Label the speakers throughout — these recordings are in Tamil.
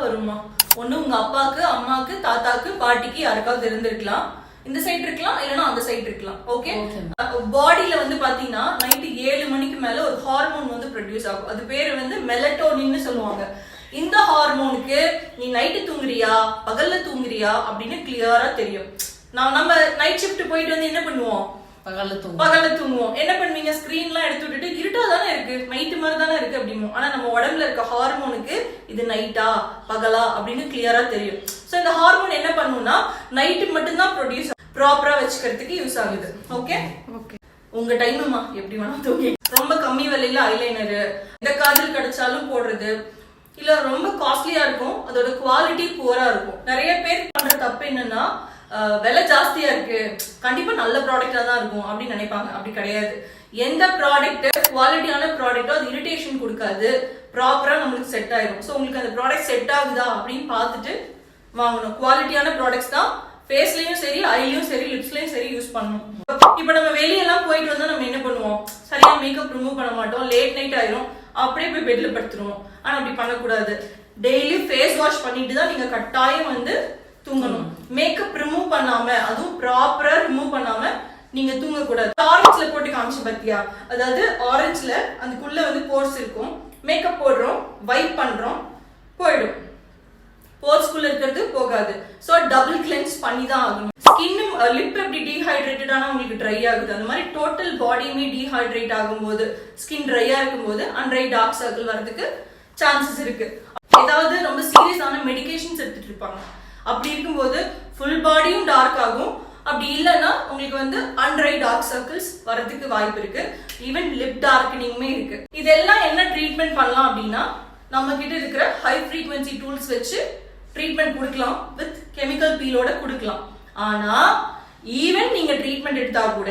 Speaker 1: வருமா? ஒண்ணு உங்க அப்பாக்கு, அம்மாக்கு, தாத்தாக்கு, பாட்டிக்கு யாருக்காவது இருந்திருக்கலாம். இந்த சைடு இருக்கலாம், இல்லைன்னா அந்த சைடு இருக்கலாம். ஓகே, பாடியில வந்து பாத்தீங்கன்னா நைட்டு 7 மணிக்கு மேல ஒரு ஹார்மோன் வந்து ப்ரொடியூஸ் ஆகும். அது பேரு வந்து மெலட்டோனின்னு சொல்லுவாங்க. இந்த ஹார்மோனுக்கு நீ நைட்டு தூங்குறியா பகல்ல தூங்குறியா அப்படின்னு கிளியரா தெரியும். நம்ம நைட் ஷிஃப்ட் போயிட்டு வந்து என்ன பண்ணுவோம்? பகல்ல தூங்குவோம். என்ன பண்ணுவீங்க? ஸ்கிரீன்லாம் எடுத்து விட்டுட்டு இருட்டா தானே இருக்கு, நைட்டு மாதிரி தானே இருக்கு அப்படிமோ. ஆனா நம்ம உடம்புல இருக்க ஹார்மோனுக்கு இது நைட்டா பகலா அப்படின்னு கிளியரா தெரியும். சோ இந்த ஹார்மோன் என்ன பண்ணும்னா நைட்டு மட்டும்தான் ப்ரொடியூஸ் ப்ராப்பரா வச்சுக்கிறதுக்கு யூஸ் ஆகுது. ஓகே, உங்க டைமுமா எப்படி வேணா தூங்கி. ரொம்ப கம்மி விலையில ஐலைனரு இந்த காஜல் கிடைச்சாலும் போடுறது, இல்ல ரொம்ப காஸ்ட்லியா இருக்கும், அதோட குவாலிட்டி புவரா இருக்கும். நிறைய பேர் பண்ற தப்பு என்னன்னா விலை ஜாஸ்தியா இருக்கு, கண்டிப்பா நல்ல ப்ராடக்டா தான் இருக்கும் அப்படின்னு நினைப்பாங்க. அப்படி கிடையாது. எந்த ப்ராடக்ட் குவாலிட்டியான ப்ராடக்டோ அது இரிட்டேஷன் கொடுக்காது, ப்ராப்பரா நம்மளுக்கு செட் ஆயிடும். ஸோ உங்களுக்கு அந்த ப்ராடக்ட் செட் ஆகுதா அப்படின்னு பார்த்துட்டு வாங்கணும். குவாலிட்டியான ப்ராடக்ட்ஸ் தான் ஃபேஸ்லயும் சரி, ஐலயும் சரி, லிப்ஸ்லயும் சரி யூஸ் பண்ணணும். இப்போ நம்ம வெளியெல்லாம் போயிட்டு வந்தா நம்ம என்ன பண்ணுவோம்? சரியா மேக்கப் ரிமூவ் பண்ண மாட்டோம், லேட் நைட் ஆயிரும், அப்படியே போய் பெட்ல படுத்துருவோம். ஆனா அப்படி பண்ணக்கூடாது. டெய்லி ஃபேஸ் வாஷ் பண்ணிட்டு தான் நீங்க கட்டாயம் வந்து தூங்கணும். மேக்கப் ரிமூவ் பண்ணாம, அதுவும் ப்ராப்பரா ரிமூவ் பண்ணாம நீங்க தூங்க கூடாது. ஆரஞ்சுல போட்டு காமிச்சு பாத்தியா? அதாவது ஆரஞ்சுல அதுக்குள்ள வந்து போர்ஸ் இருக்கும். மேக்கப் போடுறோம், வைப் பண்றோம், போயிடும். போர்ஸ்குள்ள இருக்கிறது போகாது. சோ டபுள் கிளென்ஸ் பண்ணி தான் ஆகணும். ஸ்கின் லிப் எப்படி டீஹைட்ரேட்டட் ஆனா உங்களுக்கு ட்ரை ஆகுது, அந்த மாதிரி டோட்டல் பாடியுமே டீஹைட்ரேட் ஆகும்போது, ஸ்கின் ட்ரையா இருக்கும்போது அன்ட்ரை டார்க் சர்க்கிள் வரதுக்கு சான்சஸ் இருக்கு. ஏதாவது ரொம்ப சீரியஸான மெடிகேஷன்ஸ் எடுத்துட்டு இருப்பாங்க. அப்படி இருக்கும்போது ஃபுல் பாடியும் டார்க் ஆகும். அப்படி இல்லைன்னா உங்களுக்கு வந்து அன்ட்ரை டார்க் சர்க்கிள்ஸ் வரதுக்கு வாய்ப்பு இருக்கு. ஈவன் லிப் டார்க்கனிங்குமே இருக்கு. இதெல்லாம் என்ன ட்ரீட்மெண்ட் பண்ணலாம் அப்படின்னா, நம்ம கிட்ட இருக்கிற ஹை ஃப்ரீக்வன்சி டூல்ஸ் வச்சு ட்ரீட்மெண்ட் கொடுக்கலாம். வித் கெமிக்கல் பீலோட கொடுக்கலாம். ஆனா ஈவன் நீங்க ட்ரீட்மெண்ட் எடுத்தா கூட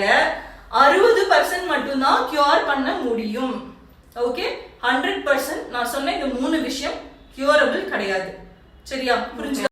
Speaker 1: 60% மட்டும்தான் கியூர் பண்ண முடியும். ஓகே, 100% நான் சொன்ன இந்த 3 விஷயம் கியூரபிள் கிடையாது. சரியா? புரிஞ்சு